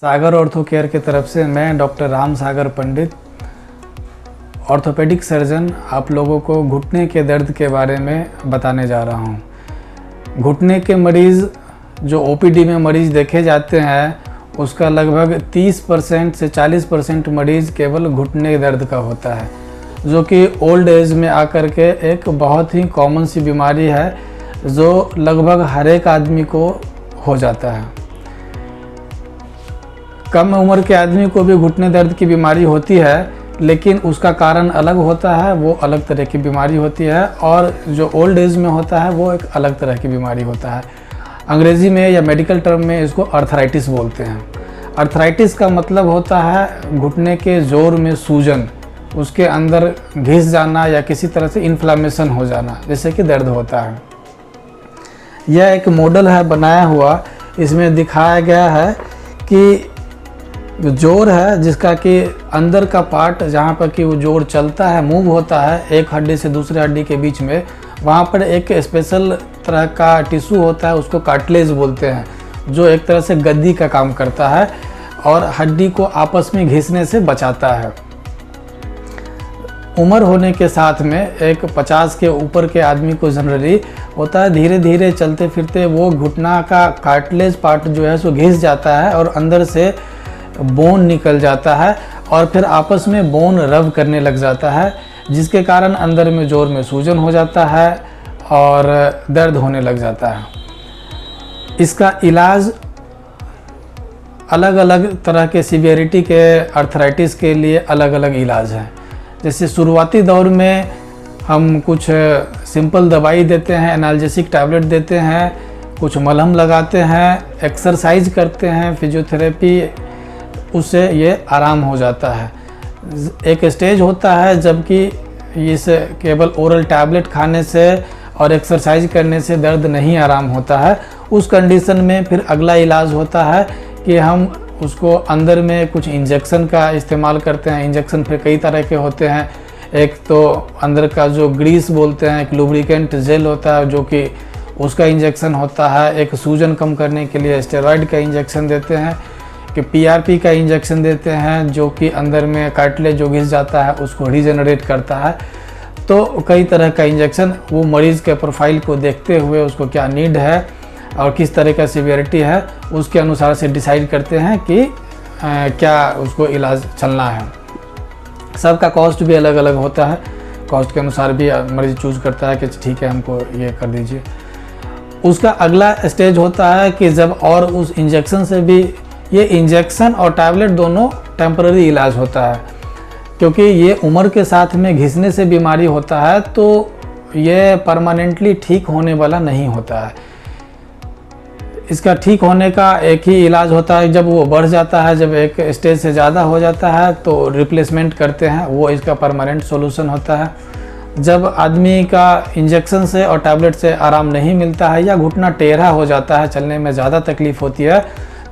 सागर ortho care की तरफ से मैं डॉक्टर राम सागर पंडित, ऑर्थोपेडिक सर्जन, आप लोगों को घुटने के दर्द के बारे में बताने जा रहा हूं। घुटने के मरीज़ जो ओपीडी में मरीज़ देखे जाते हैं उसका लगभग 30% से 40% मरीज़ केवल घुटने के दर्द का होता है, जो कि ओल्ड एज में आकर के एक बहुत ही कॉमन सी बीमारी है जो लगभग हर एक आदमी को हो जाता है। कम उम्र के आदमी को भी घुटने दर्द की बीमारी होती है, लेकिन उसका कारण अलग होता है, वो अलग तरह की बीमारी होती है, और जो ओल्ड एज में होता है वो एक अलग तरह की बीमारी होता है। अंग्रेज़ी में या मेडिकल टर्म में इसको अर्थराइटिस बोलते हैं। अर्थराइटिस का मतलब होता है घुटने के जोड़ में सूजन, उसके अंदर घिस जाना या किसी तरह से इन्फ्लामेशन हो जाना, जैसे कि दर्द होता है। यह एक मॉडल है बनाया हुआ, इसमें दिखाया गया है कि जोड़ है जिसका कि अंदर का पार्ट जहाँ पर कि वो जोड़ चलता है, मूव होता है एक हड्डी से दूसरे हड्डी के बीच में, वहाँ पर एक स्पेशल तरह का टिश्यू होता है, उसको कार्टिलेज बोलते हैं, जो एक तरह से गद्दी का काम करता है और हड्डी को आपस में घिसने से बचाता है। उम्र होने के साथ में एक 50 के ऊपर के आदमी को जनरली होता है, धीरे धीरे चलते फिरते वो घुटना का कार्टिलेज पार्ट जो है सो घिस जाता है और अंदर से बोन निकल जाता है और फिर आपस में बोन रब करने लग जाता है, जिसके कारण अंदर में जोड़ में सूजन हो जाता है और दर्द होने लग जाता है। इसका इलाज अलग अलग तरह के सीवियरिटी के अर्थराइटिस के लिए अलग अलग इलाज है। जैसे शुरुआती दौर में हम कुछ सिंपल दवाई देते हैं, एनाल्जेसिक टैबलेट देते हैं, कुछ मलहम लगाते हैं, एक्सरसाइज करते हैं, फिजियोथेरेपी, उससे ये आराम हो जाता है। एक स्टेज होता है जबकि इस केवल ओरल टैबलेट खाने से और एक्सरसाइज करने से दर्द नहीं आराम होता है। उस कंडीशन में फिर अगला इलाज होता है कि हम उसको अंदर में कुछ इंजेक्शन का इस्तेमाल करते हैं। इंजेक्शन फिर कई तरह के होते हैं, एक तो अंदर का जो ग्रीस बोलते हैं, एक लुब्रिकेंट जेल होता है जो कि उसका इंजेक्शन होता है, एक सूजन कम करने के लिए स्टेरॉइड का इंजेक्शन देते हैं, कि पीआरपी का इंजेक्शन देते हैं जो कि अंदर में कार्टिलेज जो घिस जाता है उसको रीजनरेट करता है। तो कई तरह का इंजेक्शन वो मरीज़ के प्रोफाइल को देखते हुए उसको क्या नीड है और किस तरह का सीवियरिटी है उसके अनुसार से डिसाइड करते हैं कि क्या उसको इलाज चलना है। सबका कॉस्ट भी अलग अलग होता है, कॉस्ट के अनुसार भी मरीज़ चूज़ करता है कि ठीक है हमको ये कर दीजिए। उसका अगला स्टेज होता है कि जब और उस इंजेक्शन से भी, ये इंजेक्शन और टैबलेट दोनों टेम्पररी इलाज होता है, क्योंकि ये उम्र के साथ में घिसने से बीमारी होता है तो ये परमानेंटली ठीक होने वाला नहीं होता है। इसका ठीक होने का एक ही इलाज होता है, जब वो बढ़ जाता है, जब एक स्टेज से ज़्यादा हो जाता है तो रिप्लेसमेंट करते हैं, वो इसका परमानेंट सॉल्यूशन होता है। जब आदमी का इंजेक्शन से और टैबलेट से आराम नहीं मिलता है या घुटना टेढ़ा हो जाता है, चलने में ज़्यादा तकलीफ़ होती है,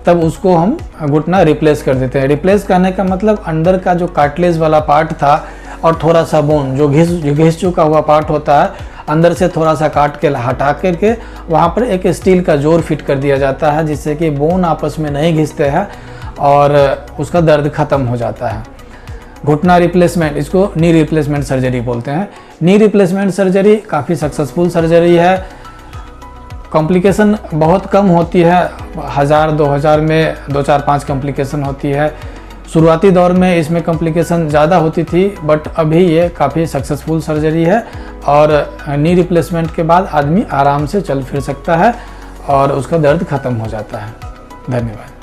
तब उसको हम घुटना रिप्लेस कर देते हैं। रिप्लेस करने का मतलब अंदर का जो कार्टिलेज वाला पार्ट था और थोड़ा सा बोन जो घिस चुका हुआ पार्ट होता है, अंदर से थोड़ा सा काट के हटा करके वहाँ पर एक स्टील का जोड़ फिट कर दिया जाता है, जिससे कि बोन आपस में नहीं घिसते हैं और उसका दर्द ख़त्म हो जाता है। घुटना रिप्लेसमेंट, इसको नी रिप्लेसमेंट सर्जरी बोलते हैं। नी रिप्लेसमेंट सर्जरी काफ़ी सक्सेसफुल सर्जरी है, कॉम्प्लिकेशन बहुत कम होती है, 1000-2000 में 2-4-5 कॉम्प्लिकेशन होती है। शुरुआती दौर में इसमें कॉम्प्लिकेशन ज़्यादा होती थी, बट अभी ये काफ़ी सक्सेसफुल सर्जरी है और नी रिप्लेसमेंट के बाद आदमी आराम से चल फिर सकता है और उसका दर्द ख़त्म हो जाता है। धन्यवाद।